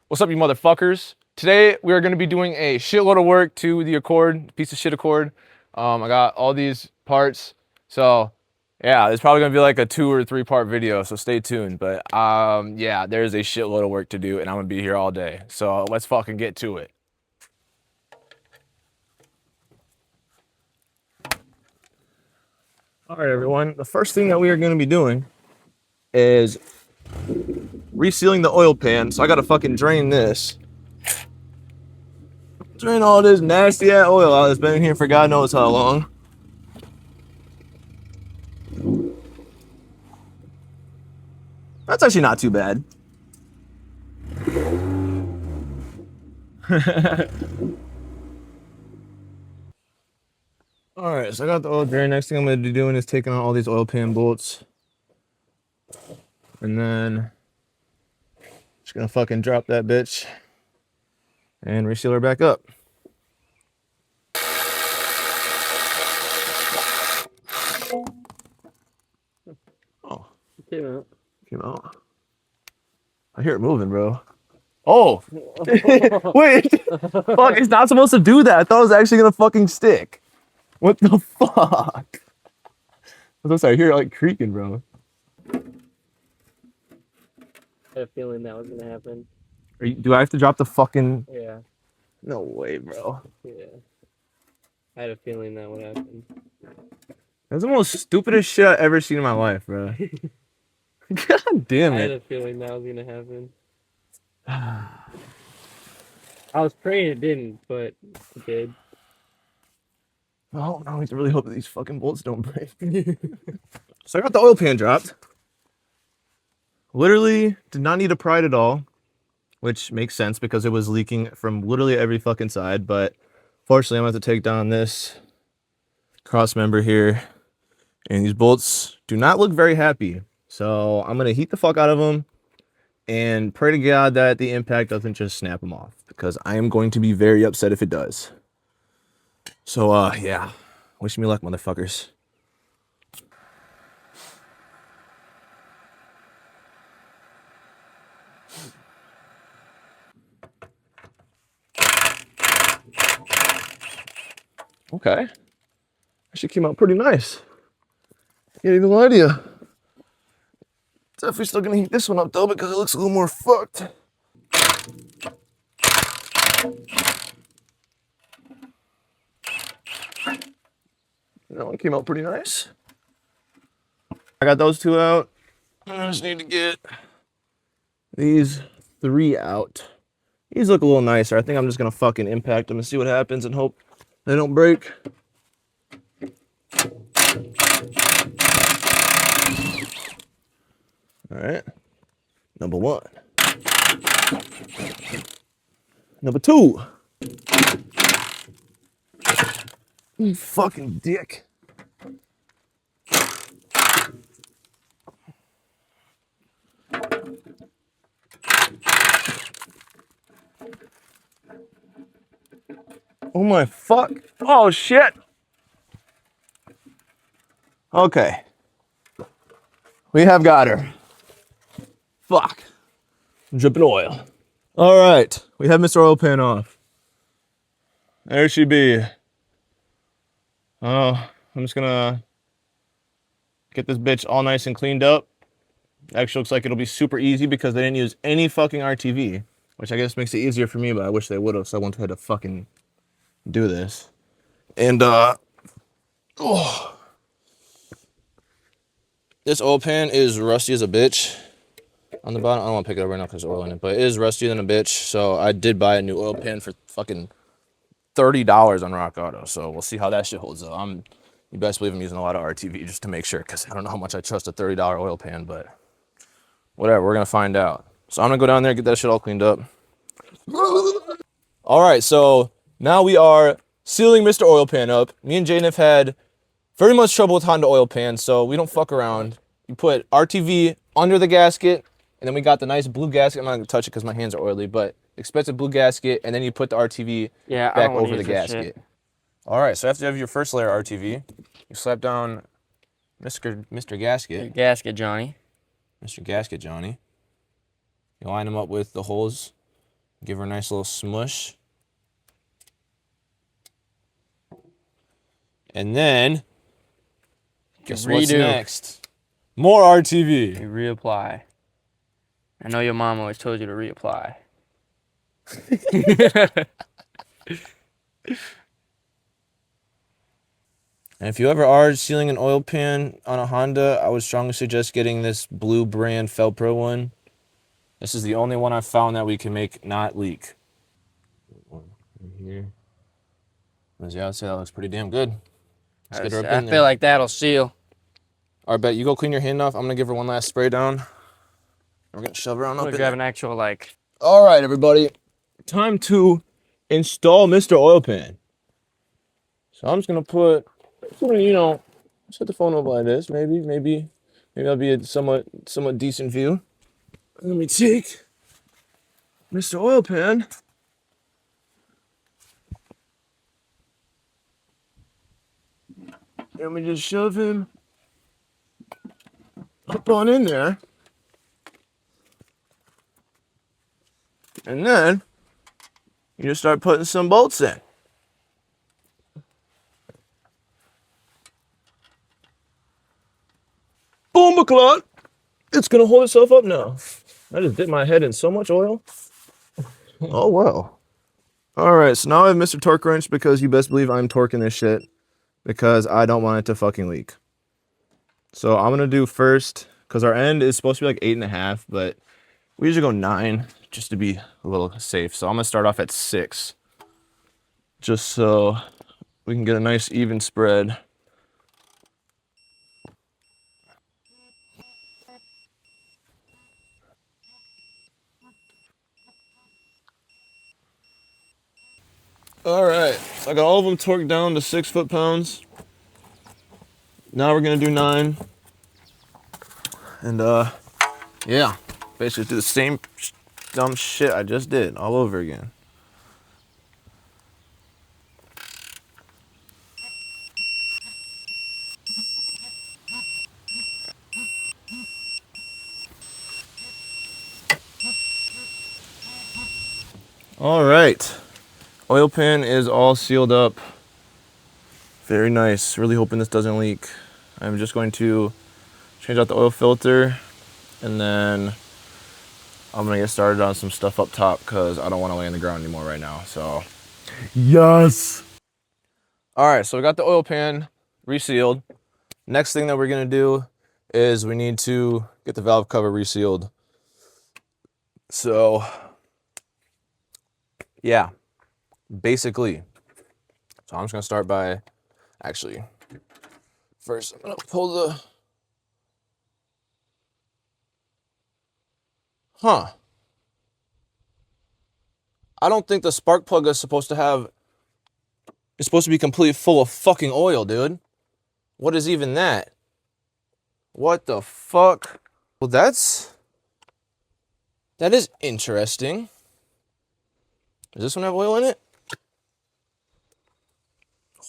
What's up, you motherfuckers? Today we are going to be doing a shitload of work to the Accord, piece of shit Accord. I got all these parts, so yeah, it's probably going to be like a 2 or 3 part video, so stay tuned. But yeah, there's a shitload of work to do, and I'm going to be here all day. So let's fucking get to it. All right, everyone. The first thing that we are going to be doing is resealing the oil pan. So I got to fucking drain this. Drain all this nasty ass oil out that's been in here for God knows how long. That's actually not too bad. Alright, so I got the oil drain. Next thing I'm going to be doing is taking out all these oil pan bolts. And then just going to fucking drop that bitch and reseal her back up. Oh. Came out. I hear it moving, bro. Oh! Wait! Fuck, it's not supposed to do that. I thought it was actually gonna fucking stick. What the fuck? I'm sorry, I hear it like creaking, bro. I had a feeling that was gonna happen. Do I have to drop the fucking... Yeah. No way, bro. Yeah. I had a feeling that would happen. That's the most stupidest shit I've ever seen in my life, bro. God damn I had it. a feeling that was gonna happen. I was praying it didn't, but it did. Oh, now I have to really hope that these fucking bolts don't break. So I got the oil pan dropped. Literally did not need to pry it at all, which makes sense because it was leaking from literally every fucking side. But fortunately, I'm going to have to take down this cross member here. And these bolts do not look very happy. So I'm going to heat the fuck out of them and pray to God that the impact doesn't just snap them off, because I am going to be very upset if it does. So, yeah. Wish me luck, motherfuckers. Okay. Actually came out pretty nice. Can't even lie to you. Definitely still gonna heat this one up though because it looks a little more fucked. That one came out pretty nice. I got those 2 out. I just need to get these 3 out. These look a little nicer. I think I'm just gonna fucking impact them and see what happens and hope they don't break. All right. Number 1. Number 2. You fucking dick. Oh my fuck. Oh shit. Okay. We have got her. Fuck. I'm dripping oil. All right. We have Mr. Oil Pan off. There she be. Oh, I'm just gonna get this bitch all nice and cleaned up. Actually looks like it'll be super easy because they didn't use any fucking RTV, which I guess makes it easier for me, but I wish they would have, so I wouldn't have had to fucking do this. And oh, this oil pan is rusty as a bitch on the bottom. I don't want to pick it up right now because there's oil in it, but it is rustier than a bitch. So I did buy a new oil pan for fucking $30 on Rock Auto. So we'll see how that shit holds up. You best believe I'm using a lot of RTV just to make sure, because I don't know how much I trust a $30 oil pan, but whatever, we're gonna find out. So I'm gonna go down there and get that shit all cleaned up. All right, so now we are sealing Mr. Oil Pan up. Me and Jaden have had very much trouble with Honda oil pans, so we don't fuck around. You put RTV under the gasket, and then we got the nice blue gasket. I'm not gonna touch it because my hands are oily, but expensive blue gasket, and then you put the RTV back over the gasket. All right, so after you have your first layer of RTV, you slap down Mr. Gasket. Gasket, Johnny. Mr. Gasket Johnny. You line them up with the holes Give her a nice little smush. And then, guess what's Redo. next? More RTV. You reapply. I know your mom always told you to reapply. And if you ever are sealing an oil pan on a Honda, I would strongly suggest getting this blue brand Felpro one. This is the only one I've found that we can make not leak. One right here. Yeah, I'd say that looks pretty damn good. Let's get her up I in there. feel like that'll seal. All right, bet you go clean your hand off. I'm gonna give her one last spray down. We're gonna shove her on I'm up gonna in grab there. an actual like. All right, everybody. Time to install Mr. Oil Pan. So I'm just gonna put, set the phone up like this. Maybe that'll be a somewhat decent view. Let me take Mr. Oil Pan. And we just shove him up on in there. And then you just start putting some bolts in. Boom, clot. It's gonna hold itself up now. I just dipped my head in so much oil. Oh, wow. All right, so now I have Mr. Torque Wrench because you best believe I'm torquing this shit because I don't want it to fucking leak. So I'm gonna do first, because our end is supposed to be like 8.5, but we usually go 9 just to be a little safe. So I'm gonna start off at 6, just so we can get a nice even spread. All right, so I got all of them torqued down to 6 foot-pounds. Now we're gonna do 9. And yeah, basically do the same dumb shit I just did all over again. All right, oil pan is all sealed up. Very nice. Really hoping this doesn't leak. I'm just going to change out the oil filter, and then I'm gonna get started on some stuff up top because I don't want to lay on the ground anymore right now. So yes. All right, so we got the oil pan resealed. Next thing that we're gonna do is we need to get the valve cover resealed. So yeah, basically. So I'm just gonna start by, actually, first I'm gonna pull the, I don't think the spark plug is supposed to have, it's supposed to be completely full of fucking oil, dude. What is even that? What the fuck? Well, that is interesting. Does this one have oil in it?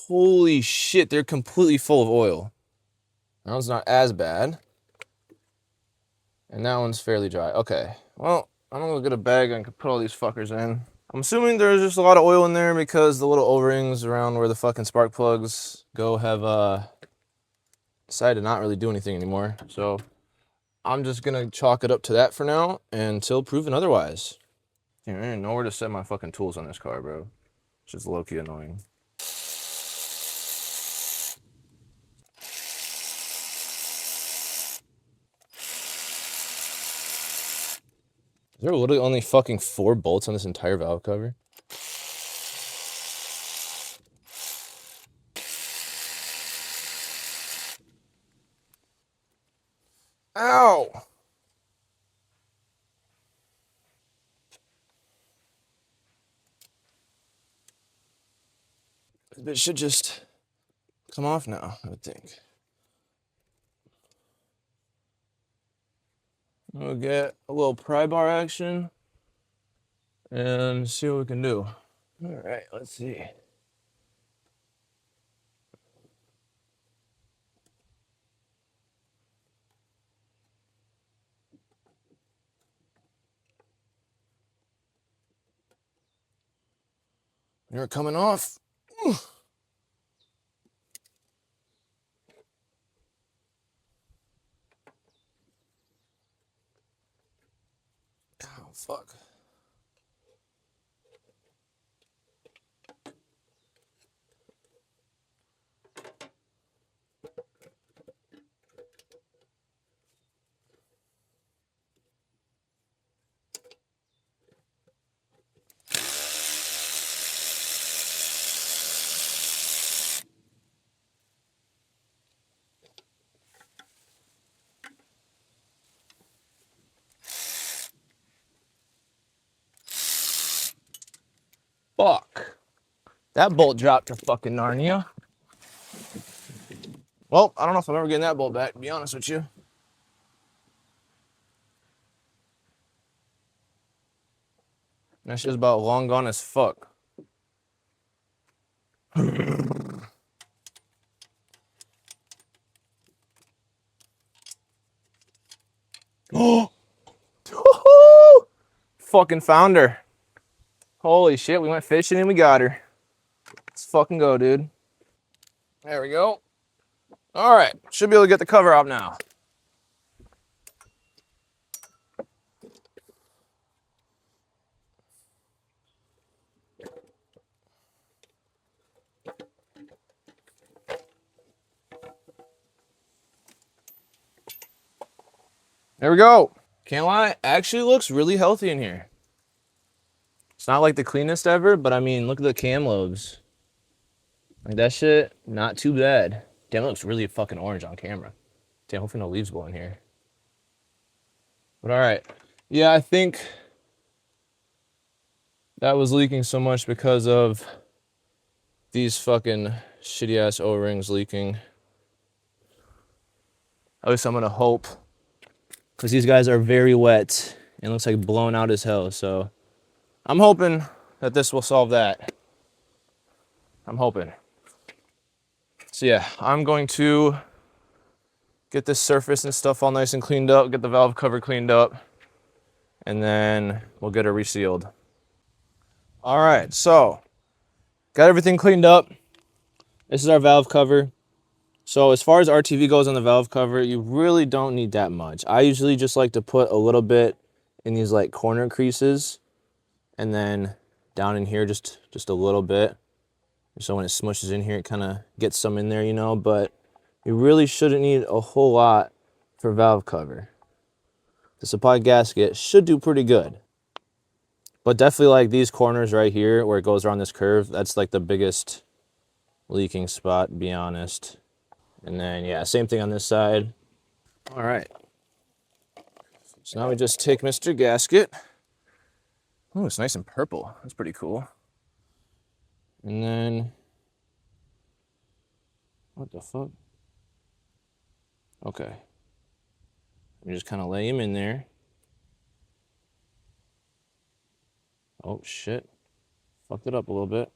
Holy shit, they're completely full of oil. That one's not as bad. And that one's fairly dry. Okay, well, I'm gonna get a bag and put all these fuckers in. I'm assuming there's just a lot of oil in there because the little O-rings around where the fucking spark plugs go have decided to not really do anything anymore. So I'm just gonna chalk it up to that for now until proven otherwise. Damn, I didn't know where to set my fucking tools on this car, bro. It's just low-key annoying. Is there literally only fucking 4 bolts on this entire valve cover? Ow! This bitch should just come off now, I would think. We'll get a little pry bar action and see what we can do. All right, let's see. You're coming off. Oh, fuck. Fuck. That bolt dropped to fucking Narnia. Well, I don't know if I'm ever getting that bolt back, to be honest with you. That shit's about long gone as fuck. Oh! Fucking found her. Holy shit, we went fishing and we got her. Let's fucking go, dude. There we go. All right, should be able to get the cover out now. There we go. Can't lie, actually looks really healthy in here. It's not like the cleanest ever, but I mean, look at the cam lobes. Like that shit, not too bad. Damn, it looks really fucking orange on camera. Damn, hopefully no leaves go in here. But all right. Yeah, I think that was leaking so much because of these fucking shitty ass O-rings leaking. At least I'm gonna hope. Because these guys are very wet and looks like blown out as hell. So I'm hoping that this will solve that. I'm hoping. So yeah, I'm going to get this surface and stuff all nice and cleaned up, get the valve cover cleaned up, and then we'll get it resealed. All right, so got everything cleaned up. This is our valve cover. So as far as RTV goes on the valve cover, you really don't need that much. I usually just like to put a little bit in these like corner creases and then down in here just a little bit. So when it smushes in here, it kind of gets some in there, you know, but you really shouldn't need a whole lot for valve cover. The supply gasket should do pretty good. But definitely like these corners right here where it goes around this curve, that's like the biggest leaking spot, to be honest. And then, yeah, same thing on this side. All right. So now we just take Mr. Gasket. Oh, it's nice and purple. That's pretty cool. And then, what the fuck? Okay. We just kind of lay him in there. Oh, shit. Fucked it up a little bit.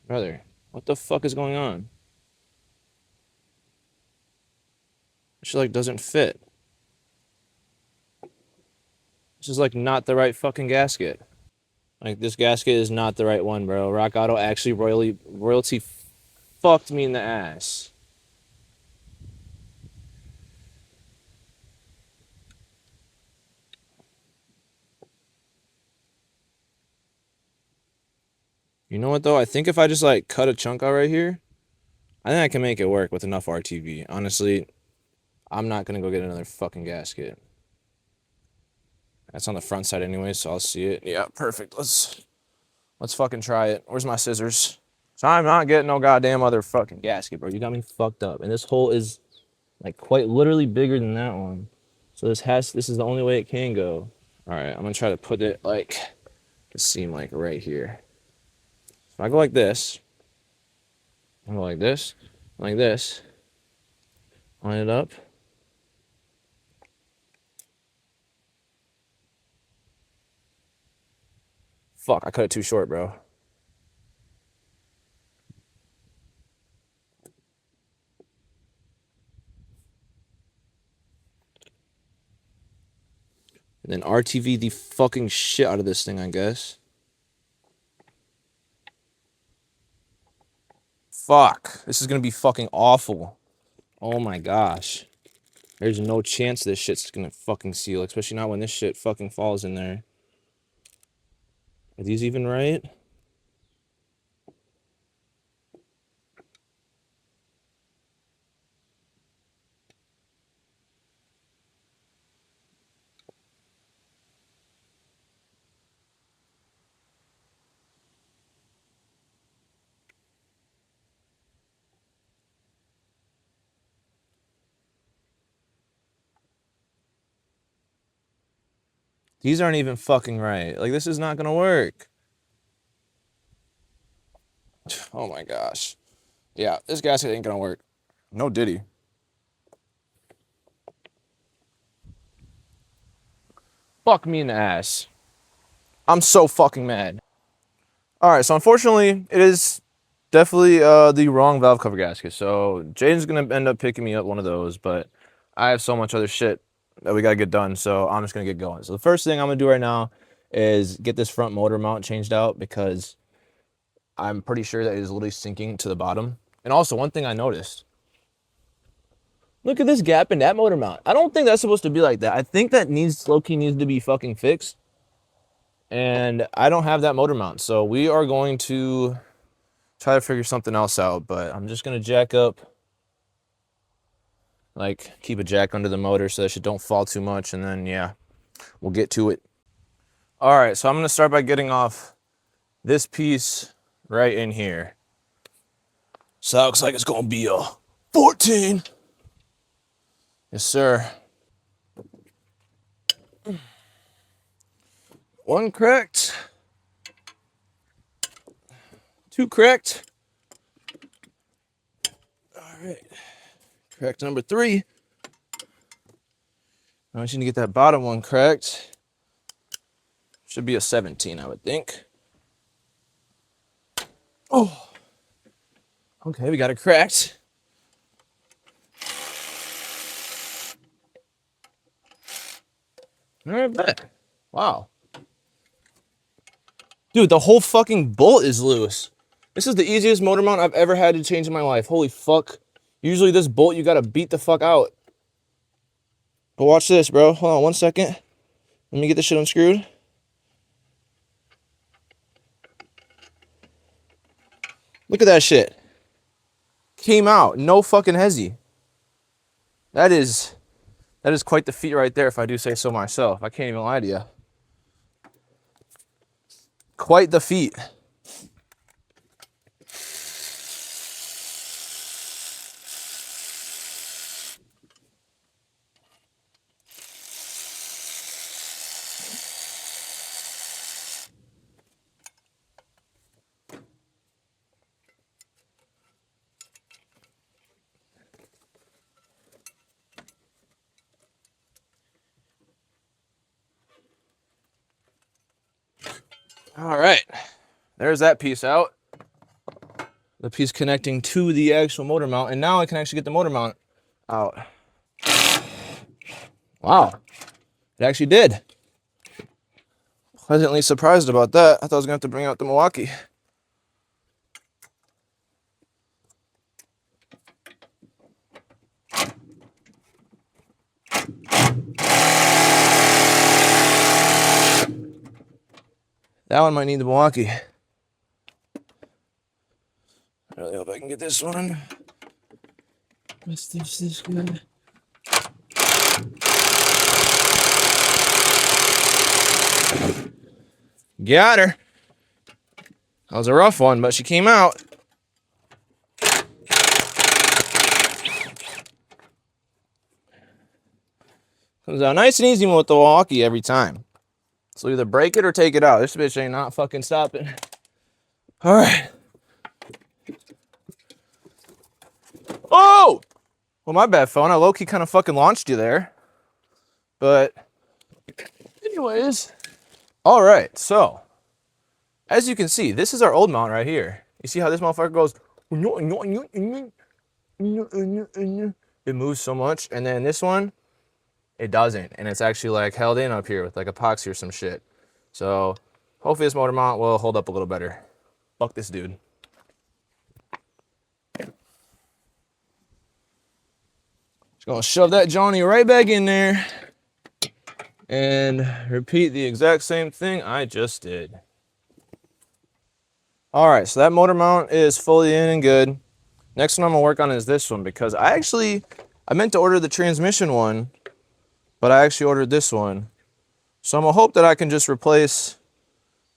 Brother, what the fuck is going on? This shit like doesn't fit. This is like not the right fucking gasket. Like this gasket is not the right one, bro. Rock Auto actually royalty fucked me in the ass. You know what though? I think if I just like cut a chunk out right here, I think I can make it work with enough RTV. Honestly, I'm not gonna go get another fucking gasket. That's on the front side anyway, so I'll see it. Yeah, perfect. Let's fucking try it. Where's my scissors? So I'm not getting no goddamn other fucking gasket, bro. You got me fucked up. And this hole is like quite literally bigger than that one. So this is the only way it can go. All right, I'm gonna try to put it like the seam like right here. So I go like this. I go like this, Line it up. Fuck, I cut it too short, bro. And then RTV the fucking shit out of this thing, I guess. Fuck. This is gonna be fucking awful. Oh my gosh. There's no chance this shit's gonna fucking seal, especially not when this shit fucking falls in there. Are these even right? These aren't even fucking right. Like, this is not gonna work. Oh my gosh. Yeah, this gasket ain't gonna work. No diddy. Fuck me in the ass. I'm so fucking mad. Alright, so unfortunately, it is definitely the wrong valve cover gasket. So Jaden's gonna end up picking me up one of those, but I have so much other shit that we gotta get done, so I'm just gonna get going. So the first thing I'm gonna do right now is get this front motor mount changed out because I'm pretty sure that it is literally sinking to the bottom. And also, one thing I noticed. Look at this gap in that motor mount. I don't think that's supposed to be like that. I think that low-key needs to be fucking fixed. And I don't have that motor mount. So we are going to try to figure something else out. But I'm just going to jack up. Like, keep a jack under the motor so that shit don't fall too much. And then, yeah, we'll get to it. All right, so I'm going to start by getting off this piece right in here. So that looks like it's going to be a 14. Yes, sir. One cracked. Two cracked. All right. Cracked number 3. I just need to get that bottom one cracked. Should be a 17, I would think. Oh. Okay, we got it cracked. All right, bet. Wow. Dude, the whole fucking bolt is loose. This is the easiest motor mount I've ever had to change in my life. Holy fuck. Usually this bolt, you gotta beat the fuck out. But watch this, bro. Hold on 1 second. Let me get this shit unscrewed. Look at that shit. Came out. No fucking hezzy. That is quite the feat right there, if I do say so myself. I can't even lie to you. Quite the feat. All right, there's that piece out. The piece connecting to the actual motor mount, and now I can actually get the motor mount out. Wow, it actually did. Pleasantly surprised about that. I thought I was gonna have to bring out the Milwaukee. That one might need the Milwaukee. I really hope I can get this one. What's this good? Got her. That was a rough one, but she came out. Comes out nice and easy with the Milwaukee every time. So either break it or take it out. This bitch ain't not fucking stopping. All right. Oh! Well, my bad, phone. I low-key kind of fucking launched you there. But anyways, all right. So as you can see, this is our old mount right here. You see how this motherfucker goes? It moves so much. And then this one, it doesn't. And it's actually like held in up here with like epoxy or some shit. So hopefully this motor mount will hold up a little better. Fuck this dude. Just gonna shove that Johnny right back in there and repeat the exact same thing I just did. All right, so that motor mount is fully in and good. Next one I'm gonna work on is this one, because I meant to order the transmission one, but I actually ordered this one. So I'm gonna hope that I can just replace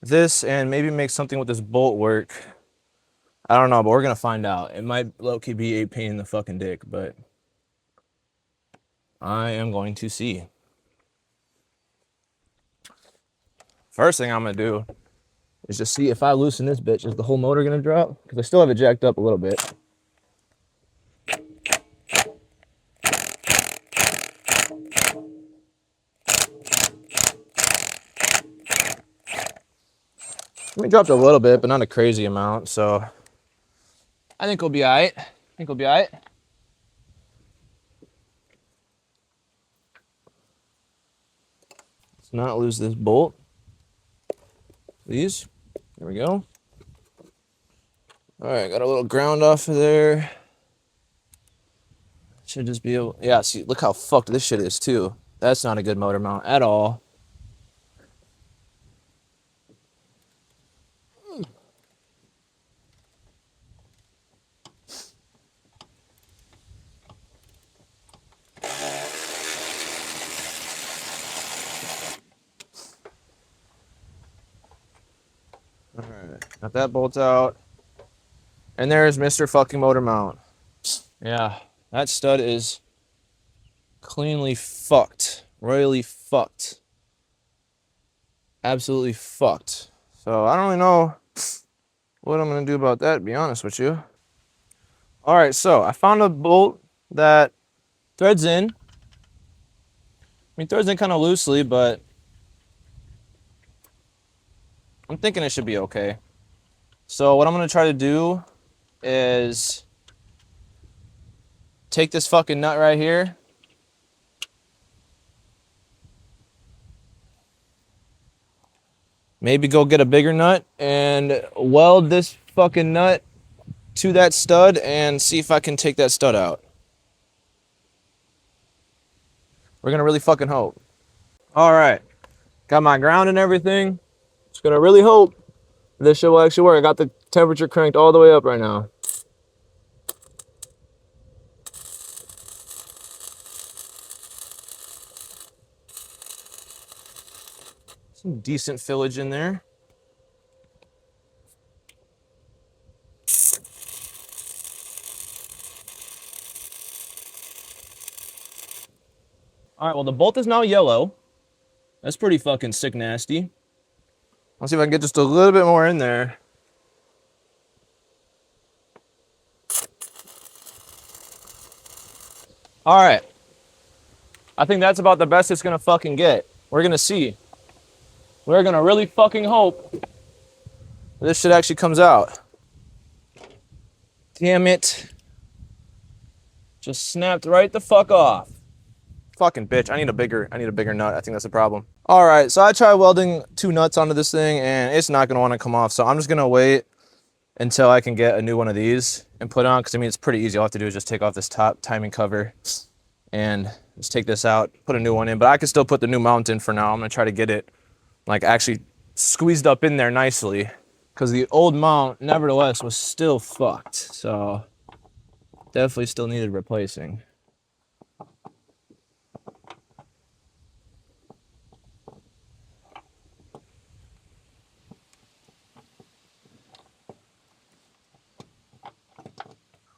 this and maybe make something with this bolt work. I don't know, but we're gonna find out. It might low-key be a pain in the fucking dick, but I am going to see. First thing I'm gonna do is just see if I loosen this bitch, is the whole motor gonna drop? Because I still have it jacked up a little bit. I mean, it dropped a little bit, but not a crazy amount, so I think we'll be all right. Let's not lose this bolt. Please. There we go. All right, got a little ground off of there. Should just be able, yeah, see, look how fucked this shit is too. That's not a good motor mount at all. All right, got that bolt out. And there's Mr. fucking motor mount. Yeah, that stud is cleanly fucked. Royally fucked. Absolutely fucked. So I don't really know what I'm gonna do about that, to be honest with you. All right, so I found a bolt that threads in. I mean, threads in kind of loosely, but I'm thinking it should be okay. So what I'm gonna try to do is take this fucking nut right here. Maybe go get a bigger nut and weld this fucking nut to that stud and see if I can take that stud out. We're gonna really fucking hope. All right, got my ground and everything. Just gonna really hope this shit will actually work. I got the temperature cranked all the way up right now. Some decent fillage in there. All right, well, the bolt is now yellow. That's pretty fucking sick nasty. Let's see if I can get just a little bit more in there. All right. I think that's about the best it's gonna fucking get. We're gonna see. We're gonna really fucking hope this shit actually comes out. Damn it. Just snapped right the fuck off. Fucking bitch, I need a bigger nut. I think that's the problem. All right, so I tried welding 2 nuts onto this thing and it's not gonna wanna come off. So I'm just gonna wait until I can get a new one of these and put on, because I mean, it's pretty easy. All I have to do is just take off this top timing cover and just take this out, put a new one in, but I can still put the new mount in for now. I'm gonna try to get it like actually squeezed up in there nicely, because the old mount nevertheless was still fucked. So definitely still needed replacing.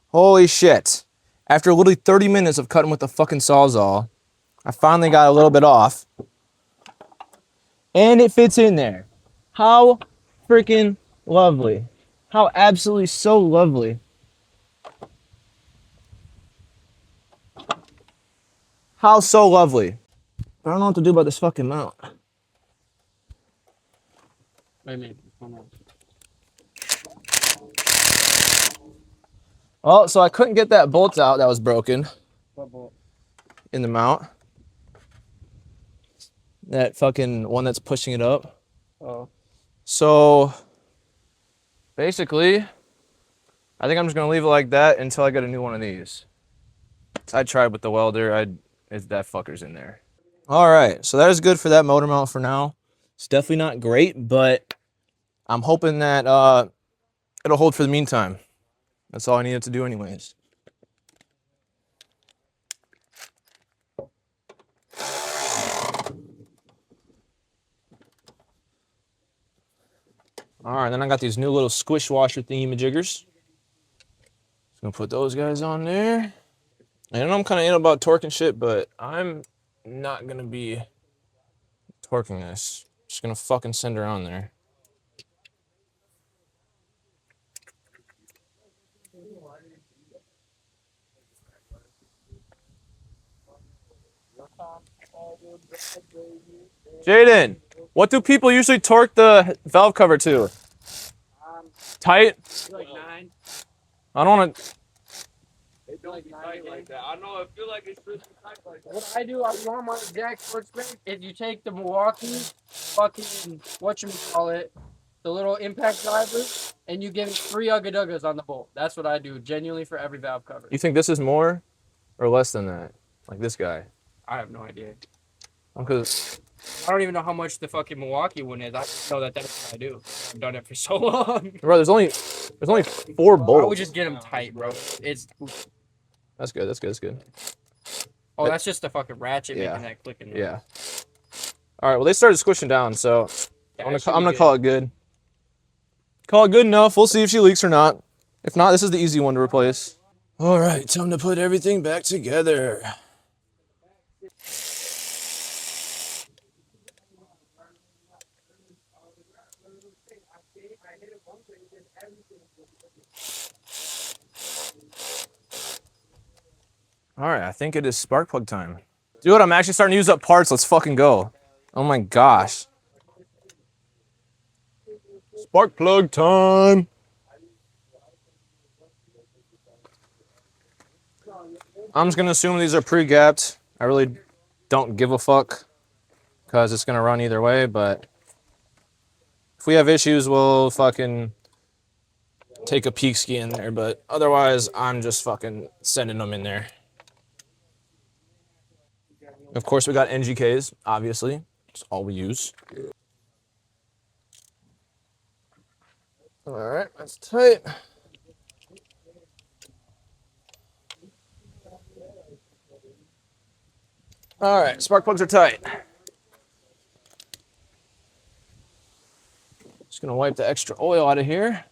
Holy shit. After literally 30 minutes of cutting with the fucking Sawzall, I finally got a little bit off. And it fits in there. How freaking lovely. How absolutely so lovely. How so lovely. I don't know what to do about this fucking mount. Wait a minute. Hold on. Oh, so I couldn't get that bolt out that was broken What bolt? in the mount. That fucking one that's pushing it up. Oh. So basically, I think I'm just gonna leave it like that until I get a new one of these. I tried with the welder. That fucker's in there. All right, so that is good for that motor mount for now. It's definitely not great, but I'm hoping that it'll hold for the meantime. That's all I needed to do anyways. All right, then I got these new little squish washer thingy-majiggers. Just gonna put those guys on there. And I know I'm kind of in about torquing shit, but I'm not gonna be torquing this. Just gonna fucking send her on there. Jaden, what do people usually torque the valve cover to? Tight? Like 9. I don't want to. It don't be tight like that. I know. I feel like it's supposed to be tight like that. What I do, I want my exact torque spec. If you take the Milwaukee fucking whatchamacallit, the little impact drivers, and you give it 3 Ugga on the bolt. That's what I do, genuinely, for every valve cover. You think this is more or less than that? Like this guy? I have no idea. Because I don't even know how much the fucking Milwaukee one is. I just know that that's what I do. I've done it for so long. bro, there's only 4 bolts. I would just get them tight, bro. It's That's good. That's good. That's good. oh, that's just the fucking ratchet Yeah. making that clicking noise. Yeah. All right. Well, they started squishing down, so Yeah, I'm it should gonna be call it good. Call it good enough. We'll see if she leaks or not. If not, this is the easy one to replace. All right, time to put everything back together. All right, I think it is spark plug time. Dude, I'm actually starting to use up parts. Let's fucking go. Oh my gosh. Spark plug time. I'm just gonna assume these are pre-gapped. I really don't give a fuck because it's gonna run either way, but if we have issues, we'll fucking take a peek ski in there, but otherwise I'm just fucking sending them in there. Of course, we got NGKs, obviously. It's all we use. All right, that's tight. All right, spark plugs are tight. Just gonna wipe the extra oil out of here.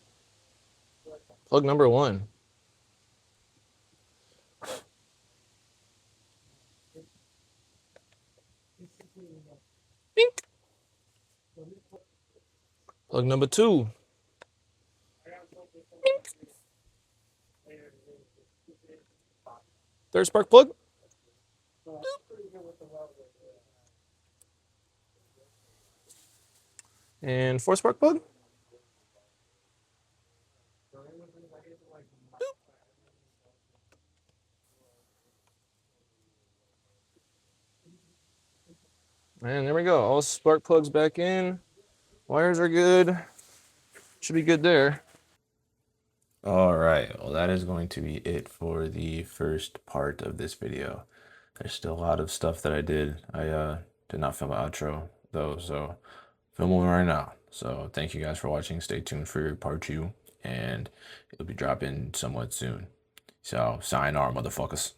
Plug number 1. Bink. Plug number 2. Bink. Third spark plug. Boop. And 4th spark plug. Boop. And there we go. All spark plugs back in. Wires are good. Should be good there. All right, well, that is going to be it for the first part of this video. There's still a lot of stuff that I did. I did not film an outro though, so filming one right now. So thank you guys for watching. Stay tuned for part 2, and it'll be dropping somewhat soon. So sayonara, motherfuckers.